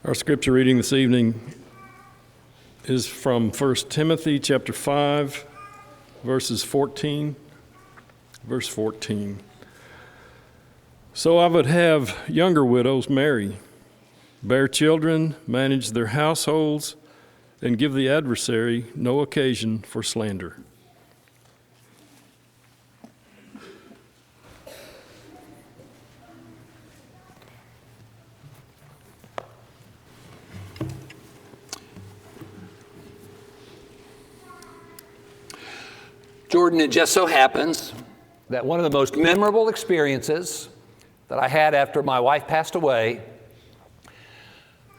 Our scripture reading this evening is from 1 Timothy chapter 5, verse 14. So I would have younger widows marry, bear children, manage their households, and give the adversary no occasion for slander. Jordan, it just so happens that one of the most memorable experiences that I had after my wife passed away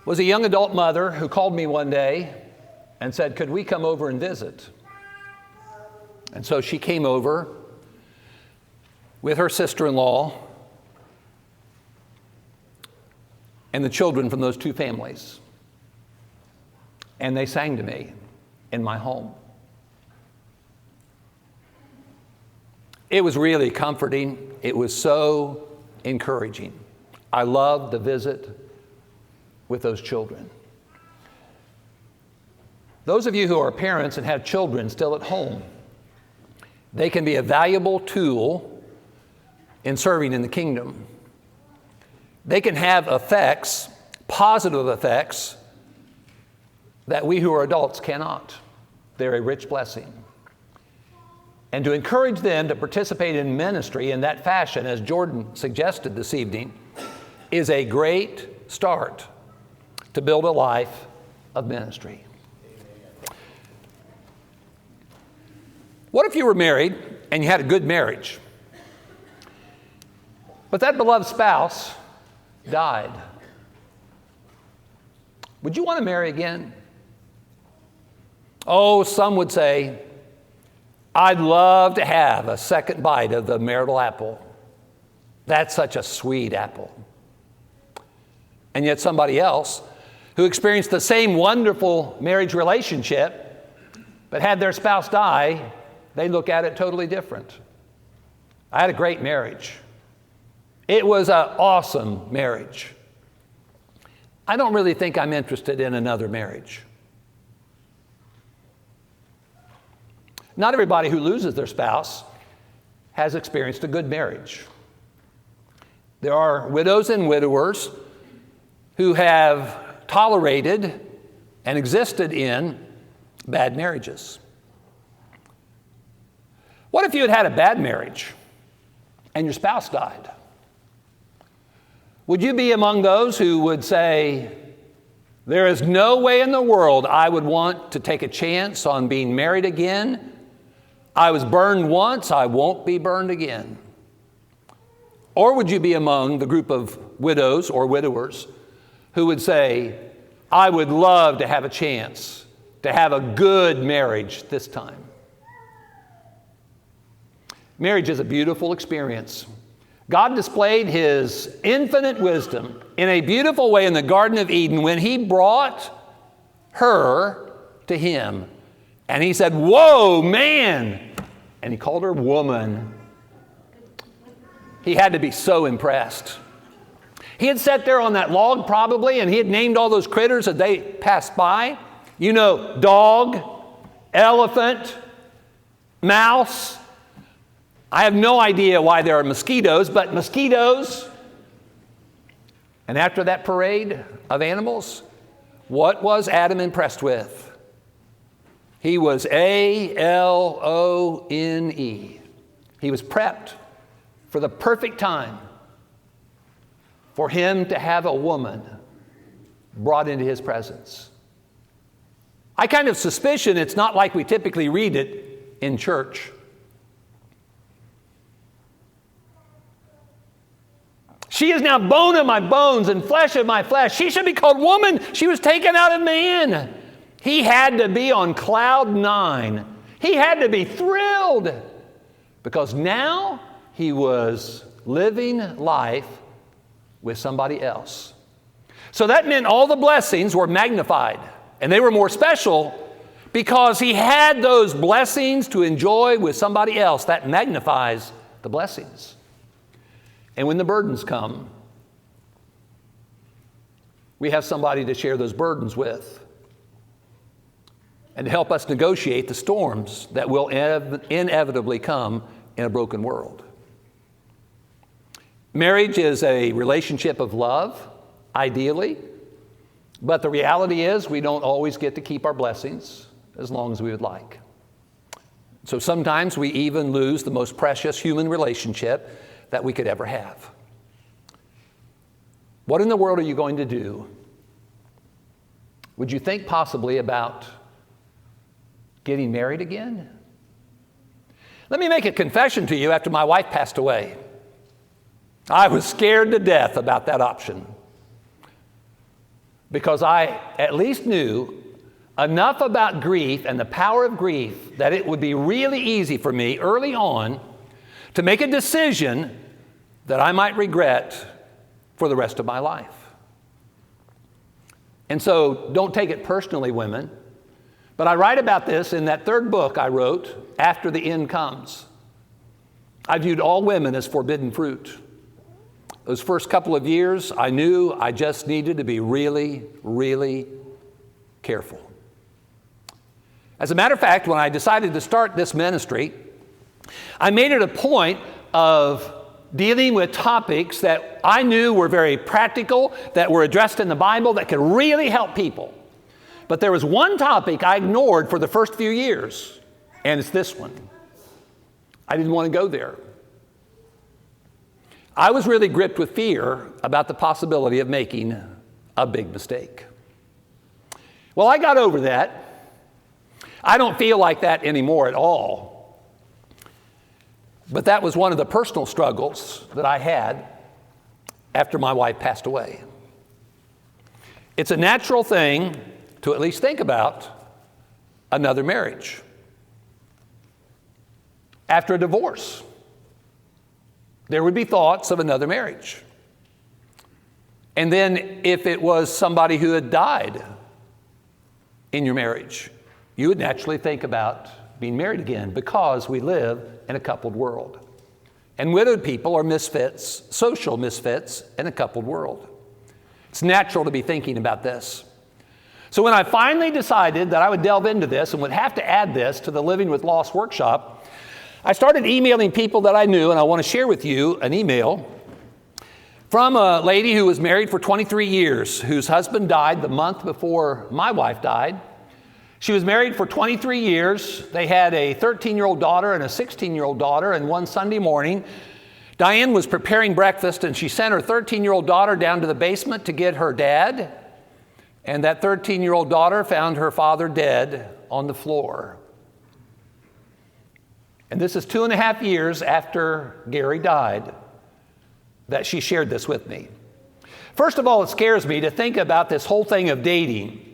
was a young adult mother who called me one day and said, could we come over and visit? And so she came over with her sister-in-law and the children from those two families. And they sang to me in my home. It was really comforting. It was so encouraging. I loved the visit with those children. Those of you who are parents and have children still at home, they can be a valuable tool in serving in the kingdom. They can have effects, positive effects, that we who are adults cannot. They're a rich blessing. And to encourage them to participate in ministry in that fashion, as Jordan suggested this evening, is a great start to build a life of ministry. What if you were married and you had a good marriage, but that beloved spouse died? Would you want to marry again? Oh, some would say, I'd love to have a second bite of the marital apple. That's such a sweet apple. And yet somebody else who experienced the same wonderful marriage relationship but had their spouse die, they look at it totally different. I had a great marriage. It was an awesome marriage. I don't really think I'm interested in another marriage. Not everybody who loses their spouse has experienced a good marriage. There are widows and widowers who have tolerated and existed in bad marriages. What if you had had a bad marriage and your spouse died? Would you be among those who would say, there is no way in the world I would want to take a chance on being married again? I was burned once, I won't be burned again. Or would you be among the group of widows or widowers who would say, I would love to have a chance to have a good marriage this time? Marriage is a beautiful experience. God displayed His infinite wisdom in a beautiful way in the Garden of Eden when He brought her to Him. And He said, whoa, man! And He called her woman. He had to be so impressed. He had sat there on that log probably, and he had named all those critters as they passed by. You know, dog, elephant, mouse. I have no idea why there are mosquitoes, but mosquitoes. And after that parade of animals, what was Adam impressed with? He was A-L-O-N-E. He was prepped for the perfect time for him to have a woman brought into his presence. I kind of suspicion it's not like we typically read it in church. She is now bone of my bones and flesh of my flesh. She should be called woman. She was taken out of man. He had to be on cloud 9. He had to be thrilled because now he was living life with somebody else. So that meant all the blessings were magnified, and they were more special because he had those blessings to enjoy with somebody else. That magnifies the blessings. And when the burdens come, we have somebody to share those burdens with and to help us negotiate the storms that will inevitably come in a broken world. Marriage is a relationship of love, ideally, but the reality is we don't always get to keep our blessings as long as we would like. So sometimes we even lose the most precious human relationship that we could ever have. What in the world are you going to do? Would you think possibly about getting married again? Let me make a confession to you. After my wife passed away, I was scared to death about that option because I at least knew enough about grief and the power of grief that it would be really easy for me early on to make a decision that I might regret for the rest of my life. And so don't take it personally, women, but I write about this in that third book I wrote, After the End Comes. I viewed all women as forbidden fruit. Those first couple of years, I knew I just needed to be really, really careful. As a matter of fact, when I decided to start this ministry, I made it a point of dealing with topics that I knew were very practical, that were addressed in the Bible, that could really help people. But there was one topic I ignored for the first few years, and it's this one. I didn't want to go there. I was really gripped with fear about the possibility of making a big mistake. Well, I got over that. I don't feel like that anymore at all. But that was one of the personal struggles that I had after my wife passed away. It's a natural thing to at least think about another marriage. After a divorce, there would be thoughts of another marriage. And then if it was somebody who had died in your marriage, you would naturally think about being married again because we live in a coupled world. And widowed people are misfits, social misfits in a coupled world. It's natural to be thinking about this. So when I finally decided that I would delve into this and would have to add this to the Living with Loss workshop, I started emailing people that I knew, and I want to share with you an email from a lady who was married for 23 years, whose husband died the month before my wife died. She was married for 23 years. They had a 13-year-old daughter and a 16-year-old daughter, and one Sunday morning, Diane was preparing breakfast, and she sent her 13-year-old daughter down to the basement to get her dad, and that 13-year-old daughter found her father dead on the floor. And this is 2.5 years after Gary died that she shared this with me. First of all, it scares me to think about this whole thing of dating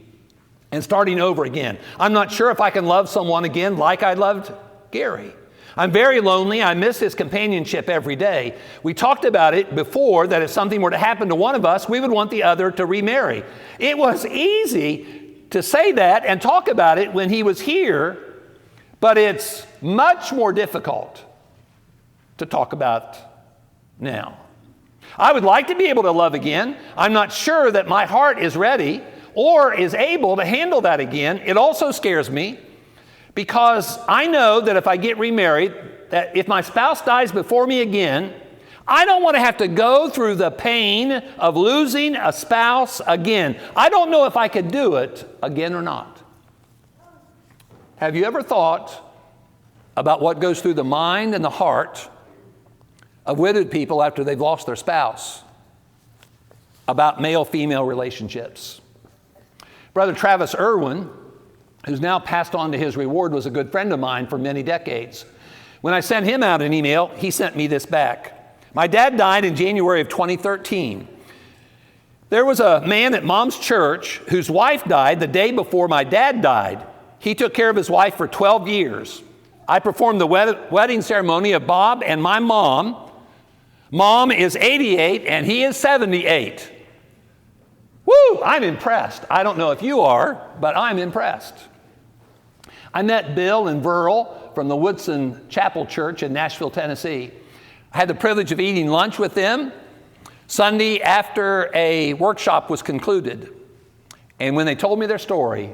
and starting over again. I'm not sure if I can love someone again like I loved Gary. I'm very lonely. I miss his companionship every day. We talked about it before, that if something were to happen to one of us, we would want the other to remarry. It was easy to say that and talk about it when he was here, but it's much more difficult to talk about now. I would like to be able to love again. I'm not sure that my heart is ready or is able to handle that again. It also scares me because I know that if I get remarried, that if my spouse dies before me again, I don't want to have to go through the pain of losing a spouse again. I don't know if I could do it again or not. Have you ever thought about what goes through the mind and the heart of widowed people after they've lost their spouse, about male-female relationships? Brother Travis Irwin, who's now passed on to his reward, was a good friend of mine for many decades. When I sent him out an email, he sent me this back. My dad died in January of 2013. There was a man at Mom's church whose wife died the day before my dad died. He took care of his wife for 12 years. I performed the wedding ceremony of Bob and my mom. Mom is 88 and he is 78. Woo, I'm impressed. I don't know if you are, but I'm impressed. I met Bill and Verl from the Woodson Chapel Church in Nashville, Tennessee. I had the privilege of eating lunch with them. Sunday, after a workshop was concluded, and when they told me their story,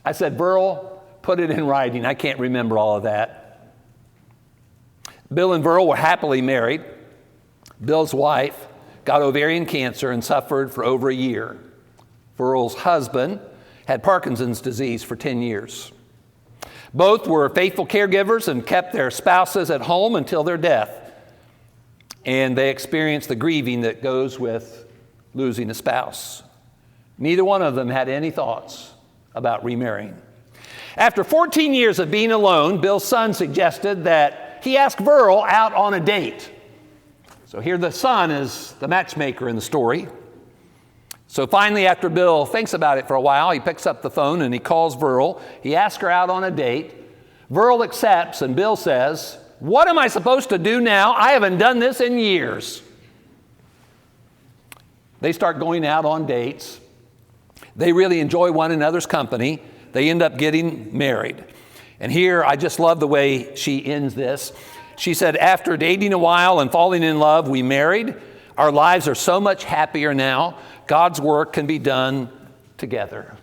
I said, Burl, put it in writing. I can't remember all of that. Bill and Burl were happily married. Bill's wife got ovarian cancer and suffered for over a year. Burl's husband had Parkinson's disease for 10 years. Both were faithful caregivers and kept their spouses at home until their death. And they experienced the grieving that goes with losing a spouse. Neither one of them had any thoughts about remarrying. After 14 years of being alone, Bill's son suggested that he ask Burl out on a date. So here the son is the matchmaker in the story. So finally, after Bill thinks about it for a while, he picks up the phone and he calls Burl. He asks her out on a date. Burl accepts, and Bill says, "What am I supposed to do now? I haven't done this in years." They start going out on dates. They really enjoy one another's company. They end up getting married. And here, I just love the way she ends this. She said, "After dating a while and falling in love, we married. Our lives are so much happier now. God's work can be done together."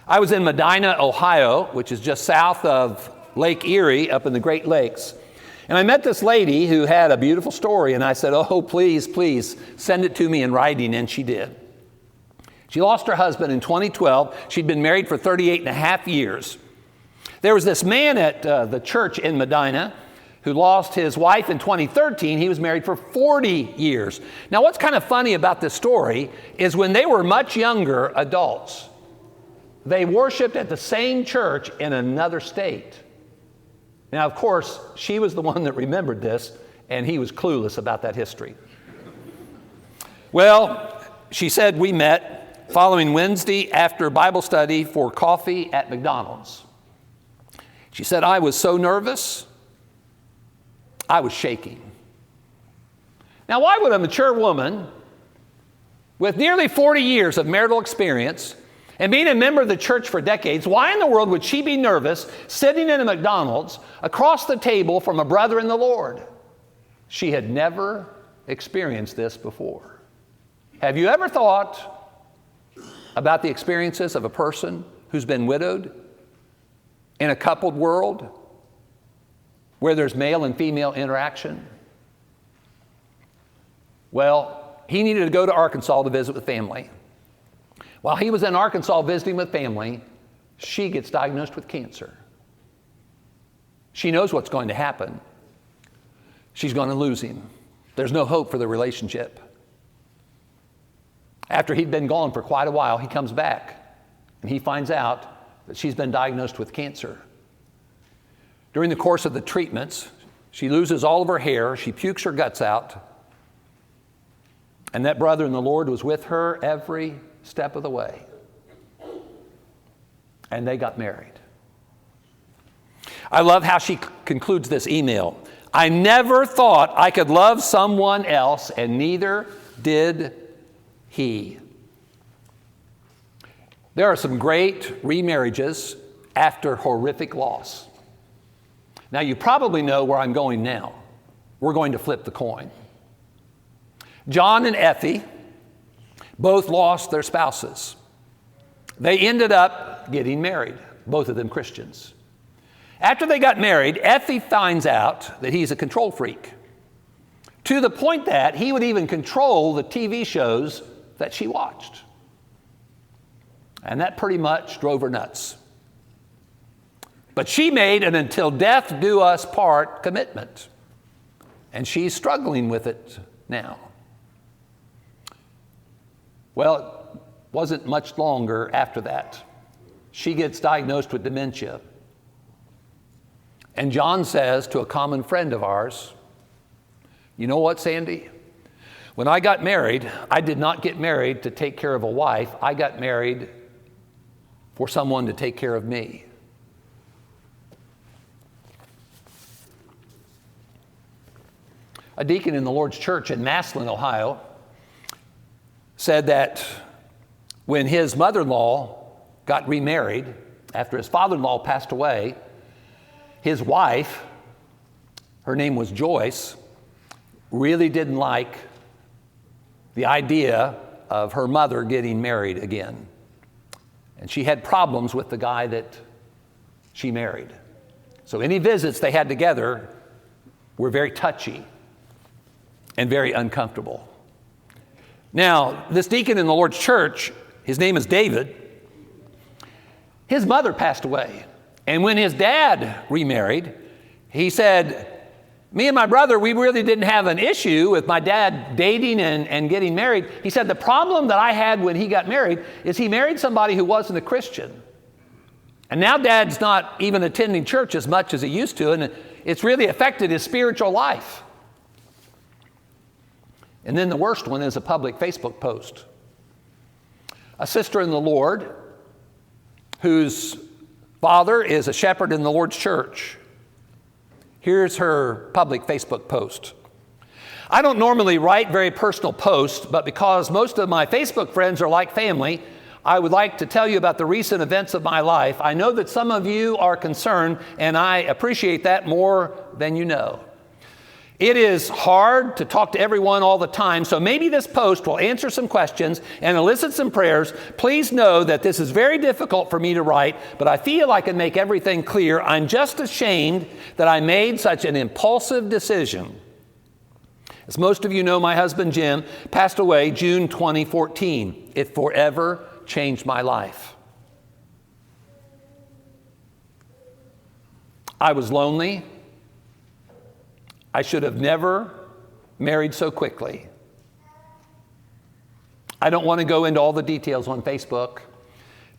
I was in Medina, Ohio, which is just south of Lake Erie up in the Great Lakes. And I met this lady who had a beautiful story. And I said, "Oh, please, please send it to me in writing." And she did. She lost her husband in 2012. She'd been married for 38 and a half years. There was this man at the church in Medina who lost his wife in 2013. He was married for 40 years. Now, what's kind of funny about this story is when they were much younger adults, they worshiped at the same church in another state. Now, of course, she was the one that remembered this, and he was clueless about that history. Well, she said we met following Wednesday after Bible study for coffee at McDonald's. She said, "I was so nervous, I was shaking." Now, why would a mature woman with nearly 40 years of marital experience and being a member of the church for decades, why in the world would she be nervous sitting in a McDonald's across the table from a brother in the Lord? She had never experienced this before. Have you ever thought about the experiences of a person who's been widowed in a coupled world where there's male and female interaction? Well, he needed to go to Arkansas to visit with family. While he was in Arkansas visiting with family, she gets diagnosed with cancer. She knows what's going to happen. She's going to lose him. There's no hope for the relationship. After he'd been gone for quite a while, he comes back and he finds out that she's been diagnosed with cancer. During the course of the treatments, she loses all of her hair, she pukes her guts out, and that brother in the Lord was with her every step of the way. And they got married. I love how she concludes this email. "I never thought I could love someone else, and neither did he." There are some great remarriages after horrific loss. Now, you probably know where I'm going now. We're going to flip the coin. John and Effie both lost their spouses. They ended up getting married, both of them Christians. After they got married, Effie finds out that he's a control freak, to the point that he would even control the TV shows that she watched. And that pretty much drove her nuts. But she made an until death do us part commitment. And she's struggling with it now. Well, it wasn't much longer after that. She gets diagnosed with dementia. And John says to a common friend of ours, "You know what, Sandy? When I got married, I did not get married to take care of a wife. I got married for someone to take care of me." A deacon in the Lord's church in Massillon, Ohio, said that when his mother-in-law got remarried, after his father-in-law passed away, his wife, her name was Joyce, really didn't like the idea of her mother getting married again. And she had problems with the guy that she married. So any visits they had together were very touchy and very uncomfortable. Now, this deacon in the Lord's church, his name is David. His mother passed away. And when his dad remarried, he said, me and my brother, we really didn't have an issue with my dad dating and getting married. He said, the problem that I had when he got married is he married somebody who wasn't a Christian. And now Dad's not even attending church as much as he used to, and it's really affected his spiritual life. And then the worst one is a public Facebook post. A sister in the Lord whose father is a shepherd in the Lord's church. Here's her public Facebook post. I don't normally write very personal posts, but because most of my Facebook friends are like family, I would like to tell you about the recent events of my life. I know that some of you are concerned, and I appreciate that more than you know. It is hard to talk to everyone all the time, so maybe this post will answer some questions and elicit some prayers. Please know that this is very difficult for me to write, but I feel I can make everything clear. I'm just ashamed that I made such an impulsive decision. As most of you know, my husband Jim passed away June 2014. It forever changed my life. I was lonely. I should have never married so quickly. I don't want to go into all the details on Facebook,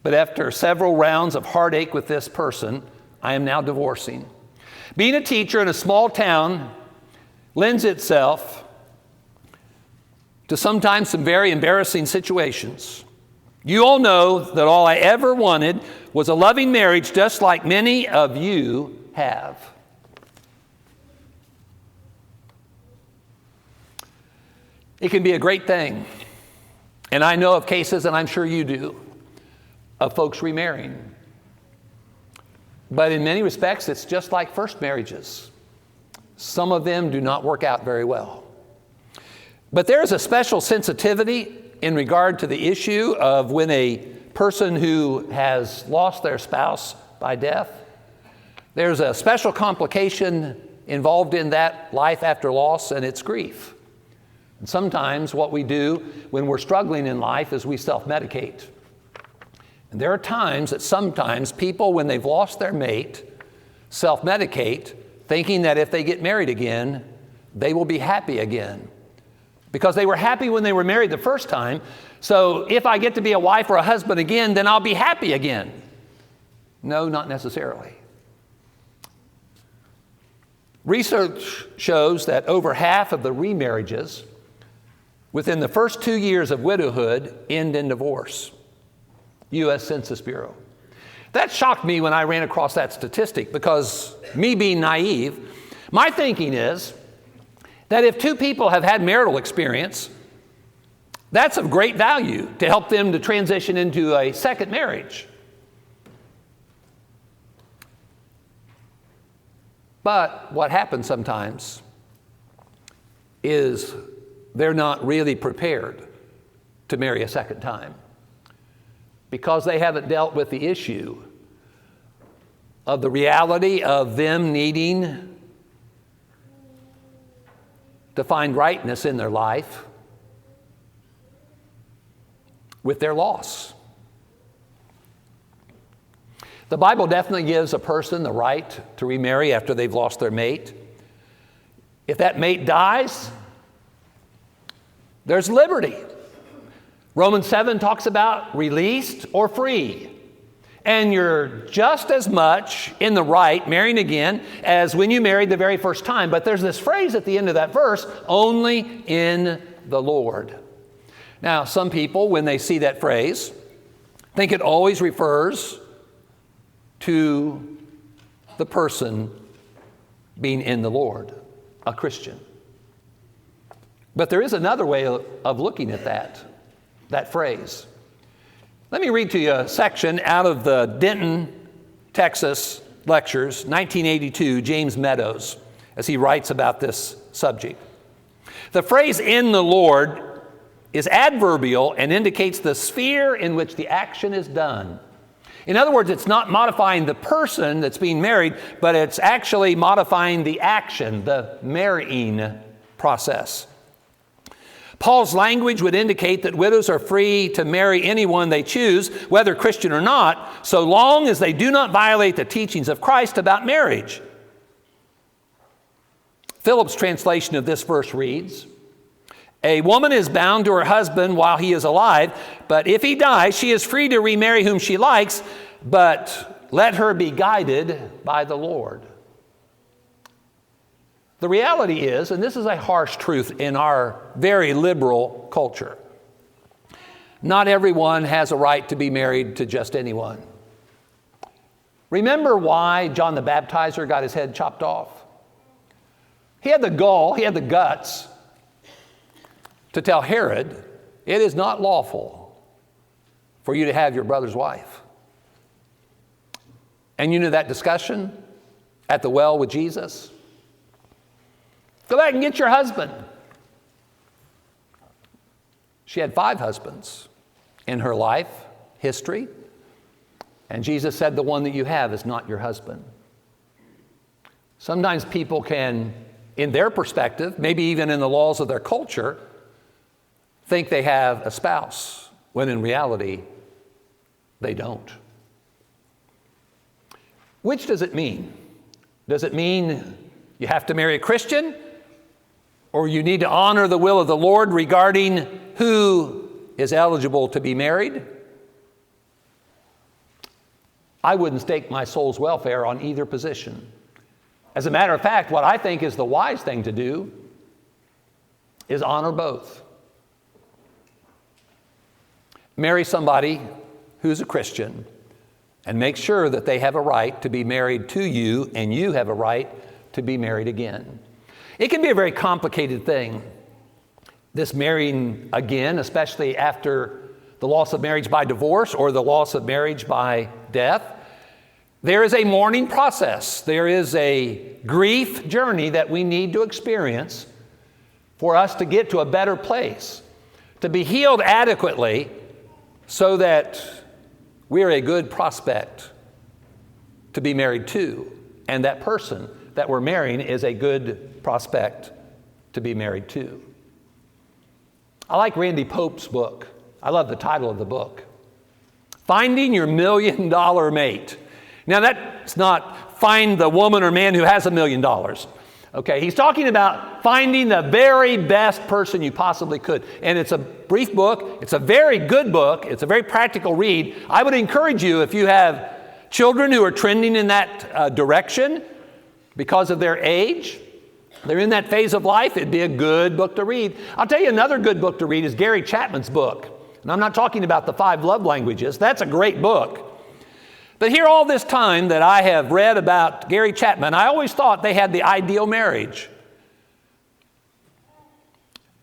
but after several rounds of heartache with this person, I am now divorcing. Being a teacher in a small town lends itself to sometimes some very embarrassing situations. You all know that all I ever wanted was a loving marriage, just like many of you have. It can be a great thing. And I know of cases, and I'm sure you do, of folks remarrying. But in many respects, it's just like first marriages. Some of them do not work out very well. But there is a special sensitivity in regard to the issue of when a person who has lost their spouse by death, there's a special complication involved in that life after loss, and it's grief. And sometimes what we do when we're struggling in life is we self-medicate. And there are times that sometimes people, when they've lost their mate, self-medicate, thinking that if they get married again, they will be happy again. Because they were happy when they were married the first time, so if I get to be a wife or a husband again, then I'll be happy again. No, not necessarily. Research shows that over half of the remarriages within the first 2 years of widowhood end in divorce. U.S. Census Bureau. That shocked me when I ran across that statistic because, me being naive, my thinking is that if two people have had marital experience, that's of great value to help them to transition into a second marriage. But what happens sometimes is they're not really prepared to marry a second time because they haven't dealt with the issue of the reality of them needing to find rightness in their life with their loss. The Bible definitely gives a person the right to remarry after they've lost their mate. If that mate dies, there's liberty. Romans 7 talks about released or free. And you're just as much in the right marrying again as when you married the very first time. But there's this phrase at the end of that verse, only in the Lord. Now, some people, when they see that phrase, think it always refers to the person being in the Lord, a Christian. But there is another way of looking at that phrase. Let me read to you a section out of the Denton, Texas Lectures, 1982, James Meadows, as he writes about this subject. The phrase in the Lord is adverbial and indicates the sphere in which the action is done. In other words, it's not modifying the person that's being married, but it's actually modifying the action, the marrying process. Paul's language would indicate that widows are free to marry anyone they choose, whether Christian or not, so long as they do not violate the teachings of Christ about marriage. Phillips' translation of this verse reads, "A woman is bound to her husband while he is alive, but if he dies, she is free to remarry whom she likes, but let her be guided by the Lord." The reality is, and this is a harsh truth in our very liberal culture, not everyone has a right to be married to just anyone. Remember why John the Baptizer got his head chopped off? He had the gall, he had the guts to tell Herod, it is not lawful for you to have your brother's wife. And you know that discussion at the well with Jesus? Go back and get your husband. She had 5 husbands in her life history, and Jesus said, the one that you have is not your husband. Sometimes people can, in their perspective, maybe even in the laws of their culture, think they have a spouse, when in reality, they don't. Which does it mean? Does it mean you have to marry a Christian? Or you need to honor the will of the Lord regarding who is eligible to be married? I wouldn't stake my soul's welfare on either position. As a matter of fact, what I think is the wise thing to do is honor both. Marry somebody who's a Christian and make sure that they have a right to be married to you and you have a right to be married again. It can be a very complicated thing, this marrying again, especially after the loss of marriage by divorce or the loss of marriage by death. There is a mourning process. There is a grief journey that we need to experience for us to get to a better place, to be healed adequately so that we're a good prospect to be married to, and that person that we're marrying is a good prospect to be married to. I like Randy Pope's book. I love the title of the book, Finding Your $1 Million Mate. Now that's not find the woman or man who has $1 million. Okay, he's talking about finding the very best person you possibly could. And it's a brief book. It's a very good book. It's a very practical read. I would encourage you, if you have children who are trending in that direction because of their age, they're in that phase of life, it'd be a good book to read. I'll tell you another good book to read is Gary Chapman's book. And I'm not talking about the 5 love languages. That's a great book. But here all this time that I have read about Gary Chapman, I always thought they had the ideal marriage.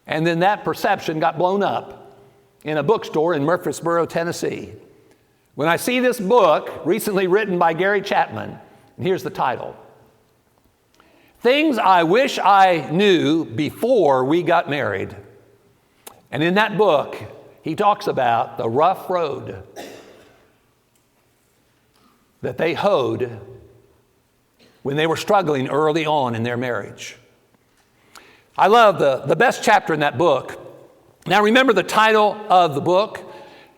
And then that perception got blown up in a bookstore in Murfreesboro, Tennessee. When I see this book, recently written by Gary Chapman, and here's the title, Things I Wish I Knew Before We Got Married. And in that book, he talks about the rough road that they hoed when they were struggling early on in their marriage. I love the best chapter in that book. Now remember the title of the book,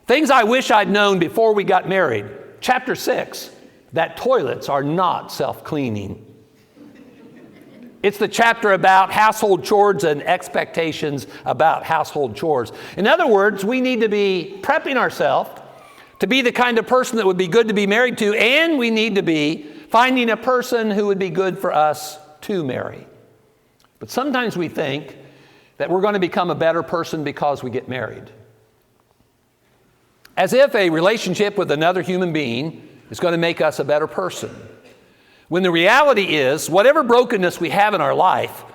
Things I Wish I'd Known Before We Got Married. Chapter 6, that toilets are not self-cleaning. It's the chapter about household chores and expectations about household chores. In other words, we need to be prepping ourselves to be the kind of person that would be good to be married to, and we need to be finding a person who would be good for us to marry. But sometimes we think that we're going to become a better person because we get married. As if a relationship with another human being is going to make us a better person. When the reality is, whatever brokenness we have in our life,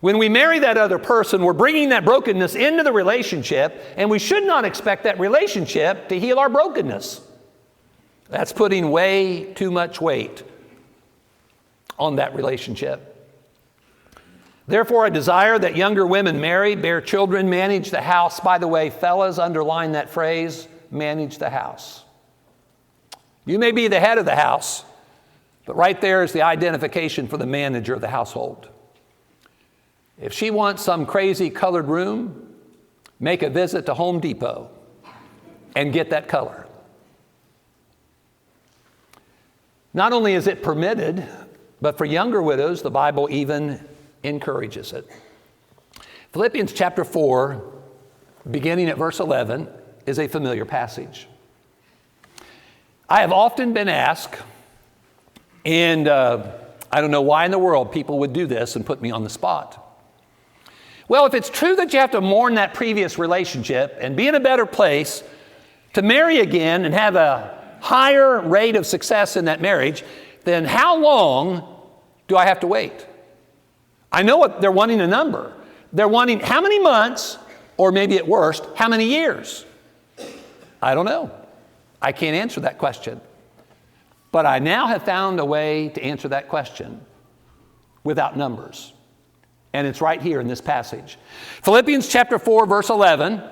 when we marry that other person, we're bringing that brokenness into the relationship, and we should not expect that relationship to heal our brokenness. That's putting way too much weight on that relationship. Therefore, I desire that younger women marry, bear children, manage the house. By the way, fellas, underline that phrase, manage the house. You may be the head of the house, but right there is the identification for the manager of the household. If she wants some crazy colored room, make a visit to Home Depot and get that color. Not only is it permitted, but for younger widows, the Bible even encourages it. Philippians chapter 4, beginning at verse 11, is a familiar passage. I have often been asked, and I don't know why in the world people would do this and put me on the spot. Well, if it's true that you have to mourn that previous relationship and be in a better place to marry again and have a higher rate of success in that marriage, then how long do I have to wait? I know what they're wanting a number. They're wanting how many months, or maybe at worst, how many years? I don't know. I can't answer that question. But I now have found a way to answer that question without numbers. And it's right here in this passage. Philippians chapter 4, verse 11.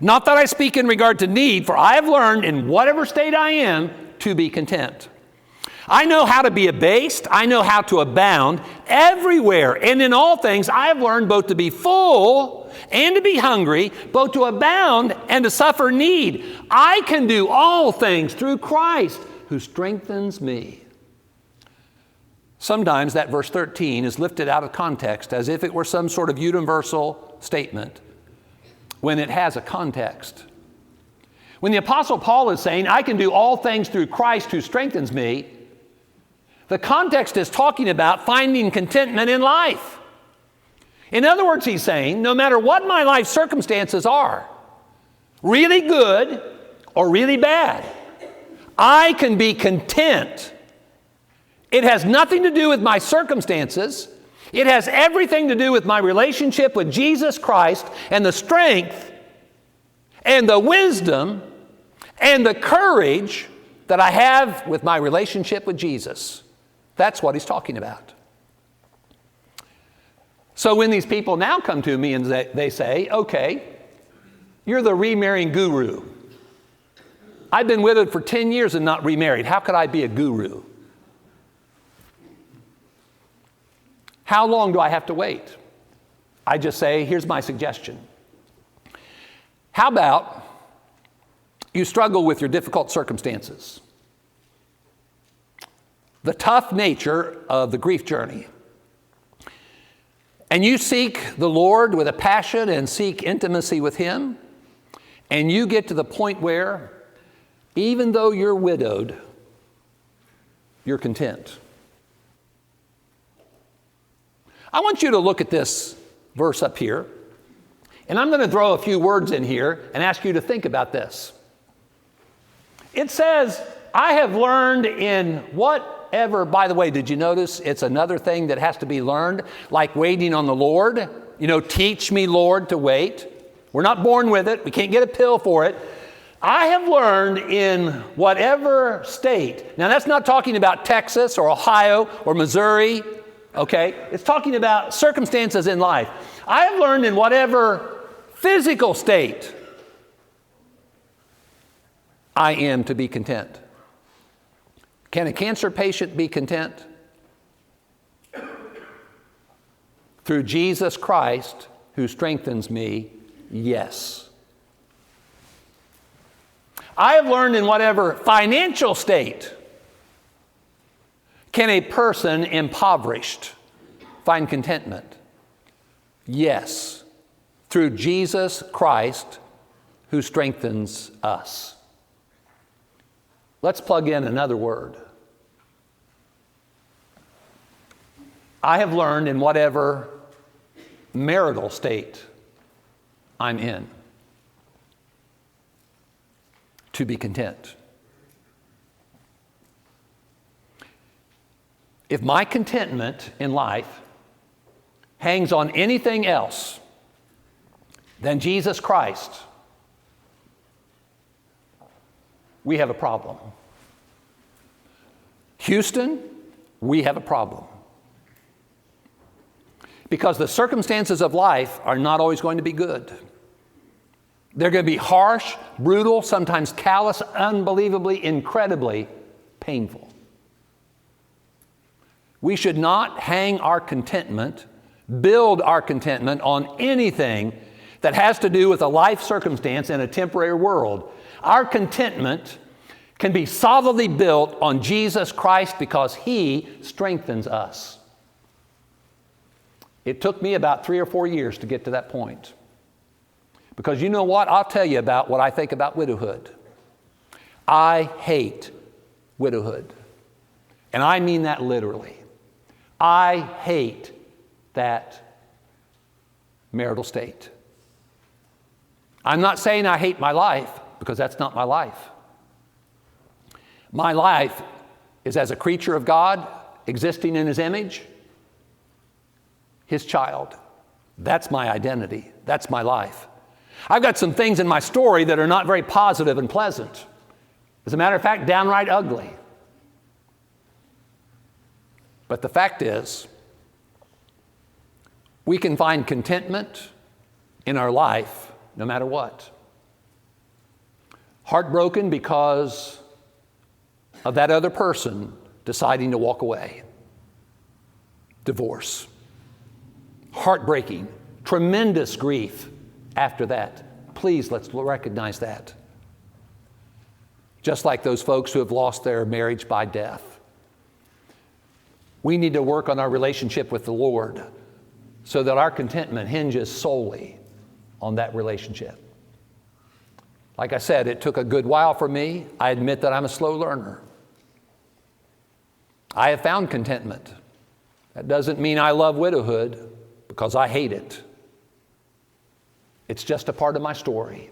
Not that I speak in regard to need, for I have learned in whatever state I am to be content. I know how to be abased. I know how to abound everywhere. And in all things, I have learned both to be full and to be hungry, both to abound and to suffer need. I can do all things through Christ who strengthens me. Sometimes that verse 13 is lifted out of context as if it were some sort of universal statement when it has a context. When the Apostle Paul is saying, I can do all things through Christ who strengthens me, the context is talking about finding contentment in life. In other words, he's saying, no matter what my life circumstances are, really good or really bad, I can be content. It has nothing to do with my circumstances. It has everything to do with my relationship with Jesus Christ and the strength and the wisdom and the courage that I have with my relationship with Jesus. That's what he's talking about. So when these people now come to me and they say, okay, you're the remarrying guru. I've been widowed for 10 years and not remarried. How could I be a guru? How long do I have to wait? I just say, here's my suggestion. How about you struggle with your difficult circumstances? The tough nature of the grief journey. And you seek the Lord with a passion and seek intimacy with Him. And you get to the point where, even though you're widowed, you're content. I want you to look at this verse up here. And I'm going to throw a few words in here and ask you to think about this. It says, I have learned in whatever, by the way, did you notice it's another thing that has to be learned, like waiting on the Lord? You know, teach me, Lord, to wait. We're not born with it. We can't get a pill for it. I have learned in whatever state. Now, that's not talking about Texas or Ohio or Missouri, okay? It's talking about circumstances in life. I have learned in whatever physical state I am to be content. Can a cancer patient be content? Through Jesus Christ, who strengthens me, yes. I have learned in whatever financial state can a person impoverished find contentment? Yes. Through Jesus Christ, who strengthens us. Let's plug in another word. I have learned in whatever marital state I'm in to be content. If my contentment in life hangs on anything else than Jesus Christ, we have a problem. Houston, we have a problem. Because the circumstances of life are not always going to be good. They're going to be harsh, brutal, sometimes callous, unbelievably, incredibly painful. We should not hang our contentment, build our contentment on anything that has to do with a life circumstance in a temporary world. Our contentment can be solidly built on Jesus Christ because He strengthens us. It took me about 3 or 4 years to get to that point. Because you know what? I'll tell you about what I think about widowhood. I hate widowhood. And I mean that literally. I hate that marital state. I'm not saying I hate my life, because that's not my life. My life is as a creature of God, existing in His image, His child. That's my identity. That's my life. I've got some things in my story that are not very positive and pleasant. As a matter of fact, downright ugly. But the fact is, we can find contentment in our life no matter what. Heartbroken because of that other person deciding to walk away. Divorce. Heartbreaking. Tremendous grief after that. Please, let's recognize that. Just like those folks who have lost their marriage by death. We need to work on our relationship with the Lord so that our contentment hinges solely on that relationship. Like I said, it took a good while for me. I admit that I'm a slow learner. I have found contentment. That doesn't mean I love widowhood, because I hate it. It's just a part of my story.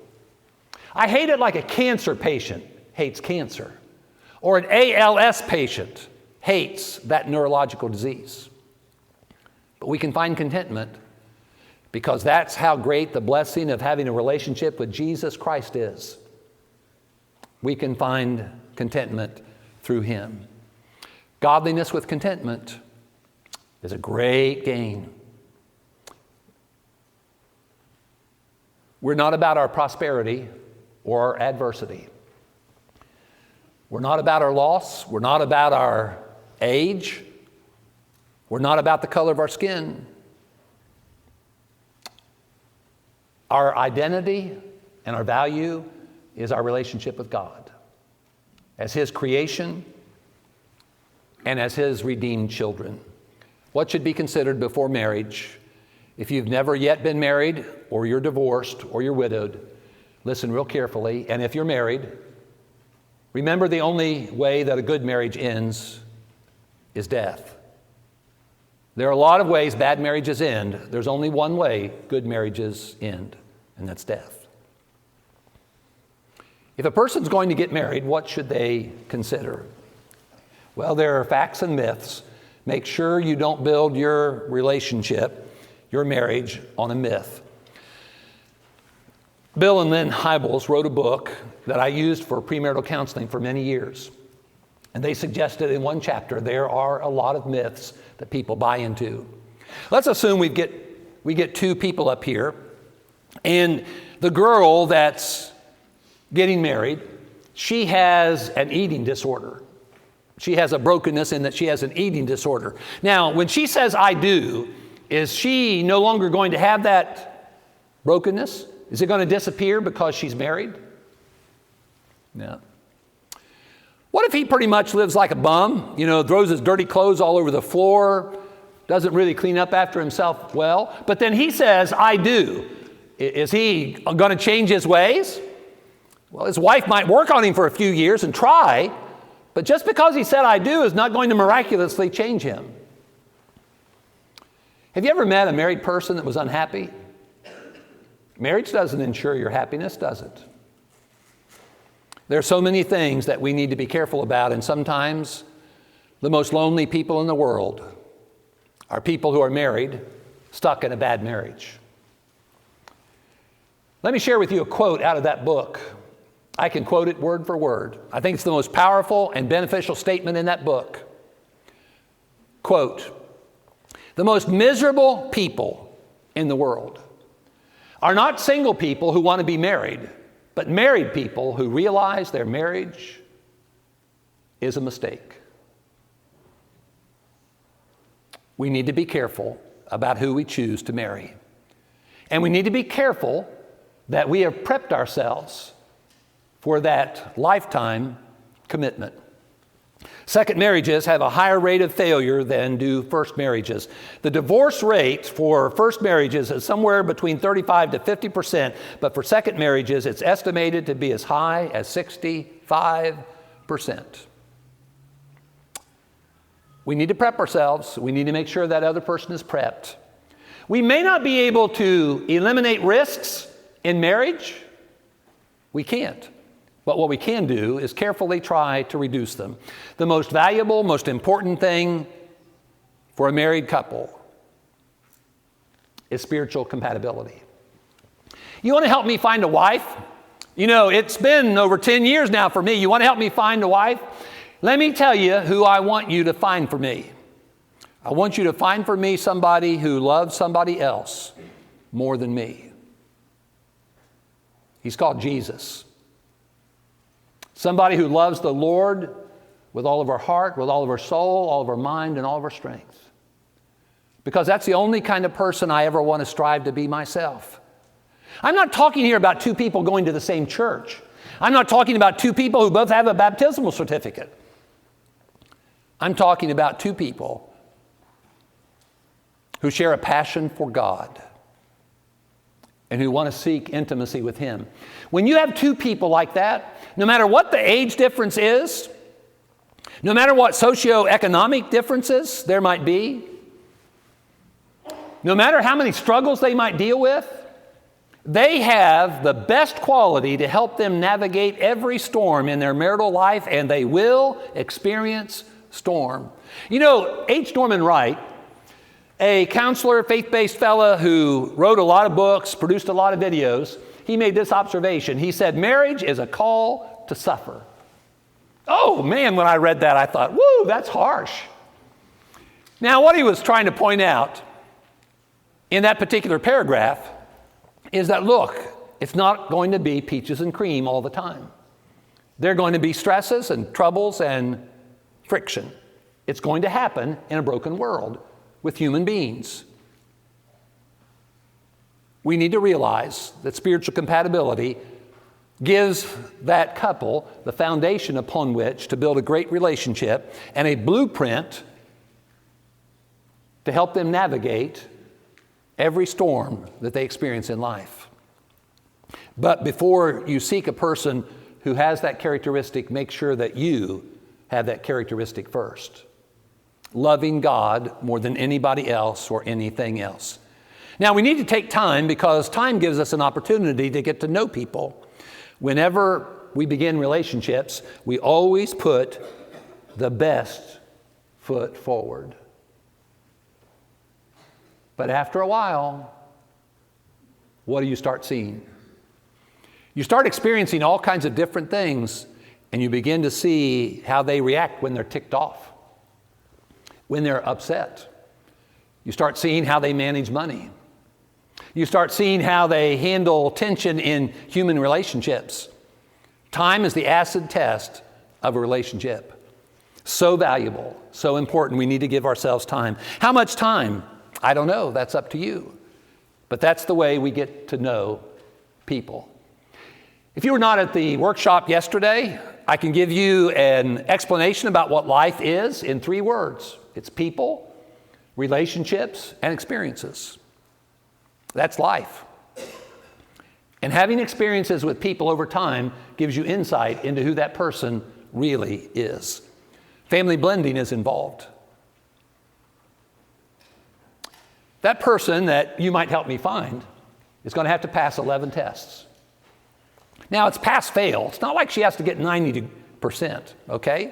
I hate it like a cancer patient hates cancer, or an ALS patient hates that neurological disease. But we can find contentment because that's how great the blessing of having a relationship with Jesus Christ is. We can find contentment through Him. Godliness with contentment is a great gain. We're not about our prosperity or our adversity. We're not about our loss. We're not about our age. We're not about the color of our skin. Our identity and our value is our relationship with God as His creation and as His redeemed children. What should be considered before marriage? If you've never yet been married, or you're divorced, or you're widowed, listen real carefully. And if you're married, remember the only way that a good marriage ends is death. There are a lot of ways bad marriages end. There's only one way good marriages end, and that's death. If a person's going to get married, what should they consider? Well, there are facts and myths. Make sure you don't build your relationship, your marriage, on a myth. Bill and Lynn Hybels wrote a book that I used for premarital counseling for many years. And they suggested in one chapter there are a lot of myths that people buy into. Let's assume we get two people up here, and the girl that's getting married, she has an eating disorder. She has a brokenness in that she has an eating disorder. Now, when she says "I do," is she no longer going to have that brokenness? Is it going to disappear because she's married? No. What if he pretty much lives like a bum, throws his dirty clothes all over the floor, doesn't really clean up after himself well, but then he says, "I do." Is he going to change his ways? Well, his wife might work on him for a few years and try, but just because he said "I do" is not going to miraculously change him. Have you ever met a married person that was unhappy? Marriage doesn't ensure your happiness, does it? There are so many things that we need to be careful about, and sometimes the most lonely people in the world are people who are married, stuck in a bad marriage. Let me share with you a quote out of that book. I can quote it word for word. I think it's the most powerful and beneficial statement in that book. Quote, The most miserable people in the world are not single people who want to be married, but married people who realize their marriage is a mistake. We need to be careful about who we choose to marry. And we need to be careful that we have prepped ourselves for that lifetime commitment. Second marriages have a higher rate of failure than do first marriages. The divorce rate for first marriages is somewhere between 35 to 50%, but for second marriages, it's estimated to be as high as 65%. We need to prep ourselves. We need to make sure that other person is prepped. We may not be able to eliminate risks in marriage. We can't. But what we can do is carefully try to reduce them. The most valuable, most important thing for a married couple is spiritual compatibility. You want to help me find a wife? You know, it's been over 10 years now for me. You want to help me find a wife? Let me tell you who I want you to find for me. I want you to find for me somebody who loves somebody else more than me. He's called Jesus. Somebody who loves the Lord with all of our heart, with all of our soul, all of our mind, and all of our strength. Because that's the only kind of person I ever want to strive to be myself. I'm not talking here about two people going to the same church. I'm not talking about two people who both have a baptismal certificate. I'm talking about two people who share a passion for God and who want to seek intimacy with Him. When you have two people like that, no matter what the age difference is, no matter what socioeconomic differences there might be, no matter how many struggles they might deal with, they have the best quality to help them navigate every storm in their marital life, and they will experience storm. You know, H. Norman Wright, a counselor, faith-based fella who wrote a lot of books, produced a lot of videos, he made this observation. He said, marriage is a call to suffer. Oh man, when I read that, I thought, woo, that's harsh. Now, what he was trying to point out in that particular paragraph is that, look, it's not going to be peaches and cream all the time. There are going to be stresses and troubles and friction. It's going to happen in a broken world with human beings. We need to realize that spiritual compatibility gives that couple the foundation upon which to build a great relationship and a blueprint to help them navigate every storm that they experience in life. But before you seek a person who has that characteristic, make sure that you have that characteristic first. Loving God more than anybody else or anything else. Now, we need to take time because time gives us an opportunity to get to know people. Whenever we begin relationships, we always put the best foot forward. But after a while, what do you start seeing? You start experiencing all kinds of different things, and you begin to see how they react when they're ticked off, when they're upset. You start seeing how they manage money. You start seeing how they handle tension in human relationships. Time is the acid test of a relationship. So valuable, so important. We need to give ourselves time. How much time? I don't know. That's up to you. But that's the way we get to know people. If you were not at the workshop yesterday, I can give you an explanation about what life is in 3 words. It's people, relationships, and experiences. That's life. And having experiences with people over time gives you insight into who that person really is. Family blending is involved. That person that you might help me find is going to have to pass 11 tests. Now, it's pass-fail. It's not like she has to get 90%, okay?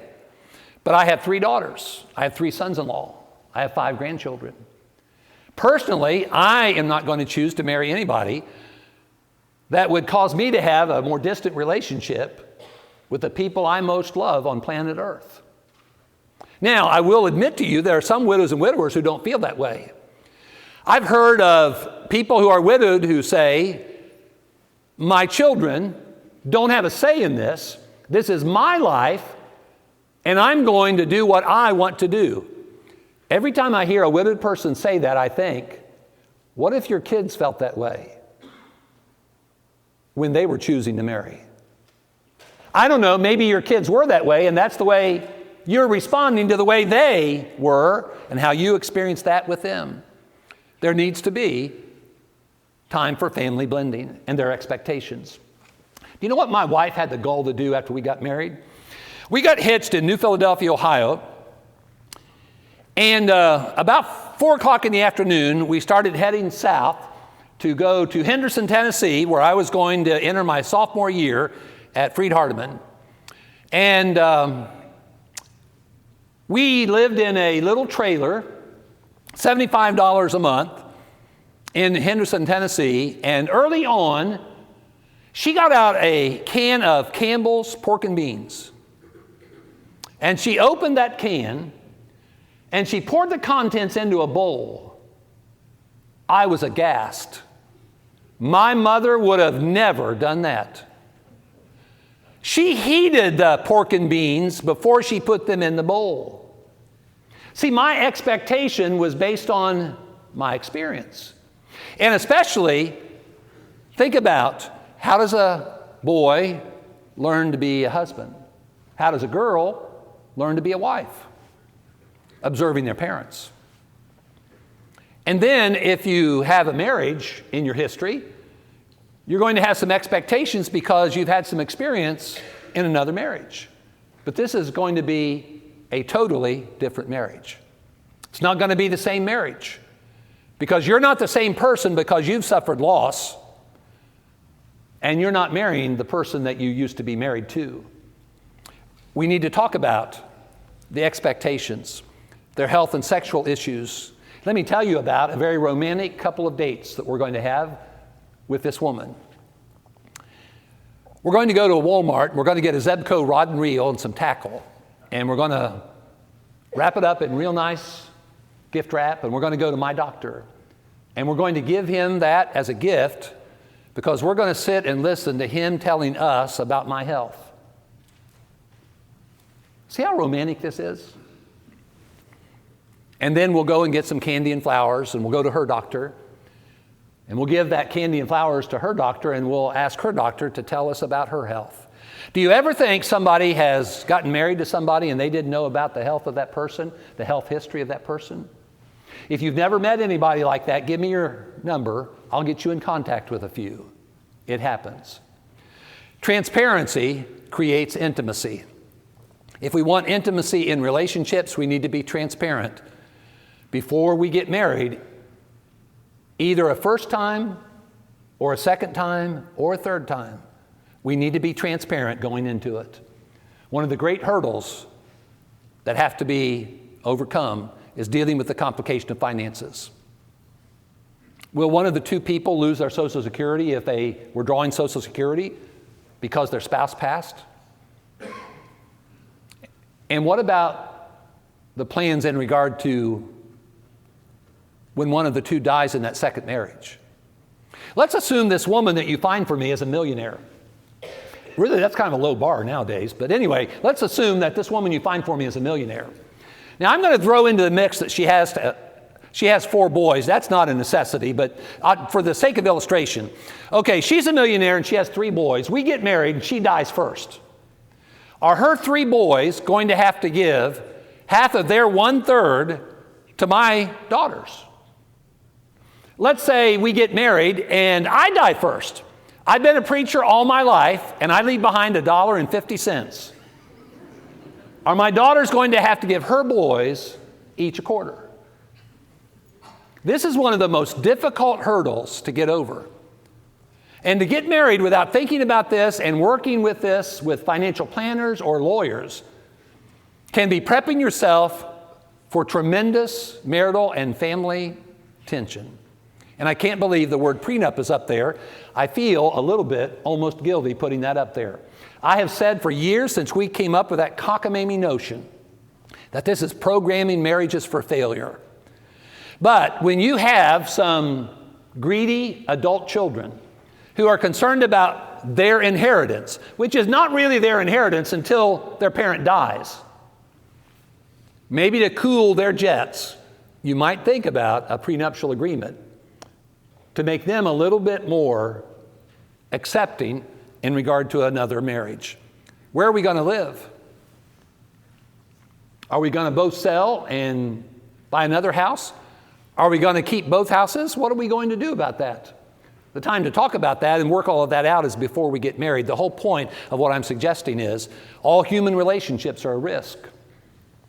But I have 3 daughters. I have 3 sons-in-law. I have 5 grandchildren. Personally, I am not going to choose to marry anybody that would cause me to have a more distant relationship with the people I most love on planet Earth. Now, I will admit to you, there are some widows and widowers who don't feel that way. I've heard of people who are widowed who say, my children don't have a say in this. This is my life, and I'm going to do what I want to do. Every time I hear a widowed person say that, I think, what if your kids felt that way when they were choosing to marry? I don't know, maybe your kids were that way, and that's the way you're responding to the way they were and how you experienced that with them. There needs to be time for family blending and their expectations. Do you know what my wife had the goal to do after we got married? We got hitched in New Philadelphia, Ohio, and about 4 o'clock in the afternoon, we started heading south to go to Henderson, Tennessee, where I was going to enter my sophomore year at Freed-Hardeman. And we lived in a little trailer, $75 a month in Henderson, Tennessee. And early on, she got out a can of Campbell's pork and beans. And she opened that can, and she poured the contents into a bowl. I was aghast. My mother would have never done that. She heated the pork and beans before she put them in the bowl. See, my expectation was based on my experience. And especially, think about, how does a boy learn to be a husband? How does a girl learn to be a wife? Observing their parents. And then if you have a marriage in your history, you're going to have some expectations because you've had some experience in another marriage. But this is going to be a totally different marriage. It's not going to be the same marriage because you're not the same person because you've suffered loss and you're not marrying the person that you used to be married to. We need to talk about the expectations, their health and sexual issues. Let me tell you about a very romantic couple of dates that we're going to have with this woman. We're going to go to a Walmart. We're going to get a Zebco rod and reel and some tackle. And we're going to wrap it up in real nice gift wrap. And we're going to go to my doctor. And we're going to give him that as a gift because we're going to sit and listen to him telling us about my health. See how romantic this is? And then we'll go and get some candy and flowers, and we'll go to her doctor. And we'll give that candy and flowers to her doctor, and we'll ask her doctor to tell us about her health. Do you ever think somebody has gotten married to somebody and they didn't know about the health of that person, the health history of that person? If you've never met anybody like that, give me your number. I'll get you in contact with a few. It happens. Transparency creates intimacy. If we want intimacy in relationships, we need to be transparent. Before we get married, either a first time or a second time or a third time, we need to be transparent going into it. One of the great hurdles that have to be overcome is dealing with the complication of finances. Will one of the two people lose their Social Security if they were drawing Social Security because their spouse passed? And what about the plans in regard to when one of the two dies in that second marriage? Let's assume this woman that you find for me is a millionaire. Really, that's kind of a low bar nowadays. But anyway, let's assume that this woman you find for me is a millionaire. Now, I'm going to throw into the mix that she has 4 boys. That's not a necessity, but for the sake of illustration. Okay, she's a millionaire and she has 3 boys. We get married and she dies first. Are her 3 boys going to have to give half of their 1/3 to my daughters? Let's say we get married and I die first. I've been a preacher all my life and I leave behind $1.50. Are my daughters going to have to give her boys each a quarter? This is one of the most difficult hurdles to get over. And to get married without thinking about this and working with this with financial planners or lawyers can be prepping yourself for tremendous marital and family tension. And I can't believe the word prenup is up there. I feel a little bit almost guilty putting that up there. I have said for years since we came up with that cockamamie notion that this is programming marriages for failure. But when you have some greedy adult children who are concerned about their inheritance, which is not really their inheritance until their parent dies, maybe to cool their jets, you might think about a prenuptial agreement to make them a little bit more accepting in regard to another marriage. Where are we going to live? Are we going to both sell and buy another house? Are we going to keep both houses? What are we going to do about that? The time to talk about that and work all of that out is before we get married. The whole point of what I'm suggesting is all human relationships are a risk.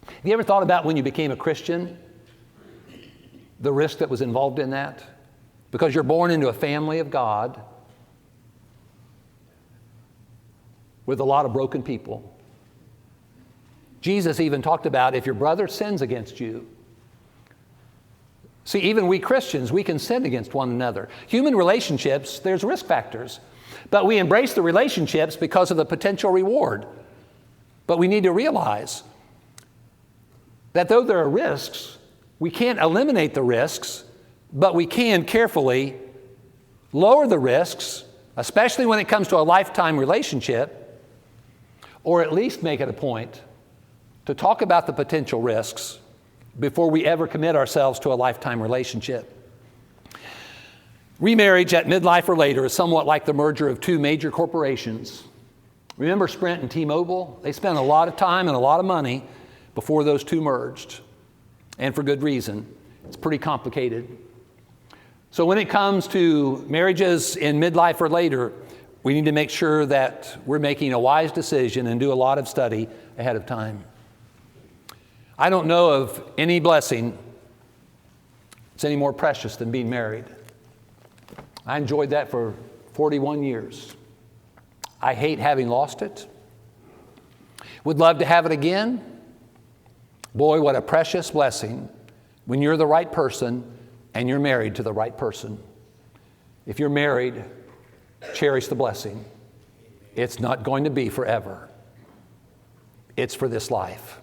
Have you ever thought about when you became a Christian, the risk that was involved in that? Because you're born into a family of God with a lot of broken people. Jesus even talked about if your brother sins against you. See, even we Christians, we can sin against one another. Human relationships, there's risk factors. But we embrace the relationships because of the potential reward. But we need to realize that though there are risks, we can't eliminate the risks, but we can carefully lower the risks, especially when it comes to a lifetime relationship, or at least make it a point to talk about the potential risks before we ever commit ourselves to a lifetime relationship. Remarriage at midlife or later is somewhat like the merger of two major corporations. Remember Sprint and T-Mobile? They spent a lot of time and a lot of money before those two merged, and for good reason. It's pretty complicated. So when it comes to marriages in midlife or later, we need to make sure that we're making a wise decision and do a lot of study ahead of time. I don't know of any blessing that's any more precious than being married. I enjoyed that for 41 years. I hate having lost it. Would love to have it again. Boy, what a precious blessing when you're the right person and you're married to the right person. If you're married, cherish the blessing. It's not going to be forever. It's for this life.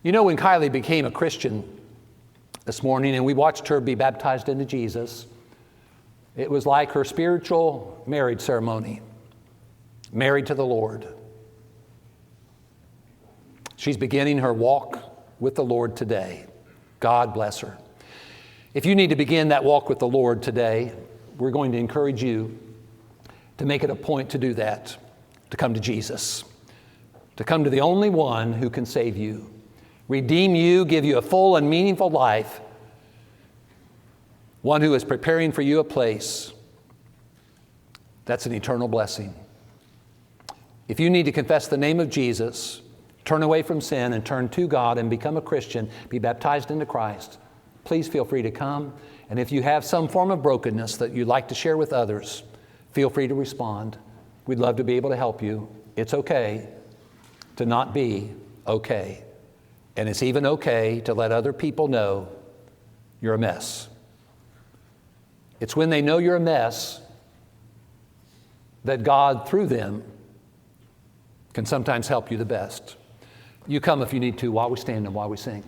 You know, when Kylie became a Christian this morning and we watched her be baptized into Jesus, it was like her spiritual marriage ceremony, married to the Lord. She's beginning her walk with the Lord today. God bless her. If you need to begin that walk with the Lord today, we're going to encourage you to make it a point to do that, to come to Jesus, to come to the only one who can save you, redeem you, give you a full and meaningful life, one who is preparing for you a place. That's an eternal blessing. If you need to confess the name of Jesus, turn away from sin and turn to God and become a Christian, be baptized into Christ, please feel free to come. And if you have some form of brokenness that you'd like to share with others, feel free to respond. We'd love to be able to help you. It's okay to not be okay. And it's even okay to let other people know you're a mess. It's when they know you're a mess that God, through them, can sometimes help you the best. You come if you need to while we stand and while we sing.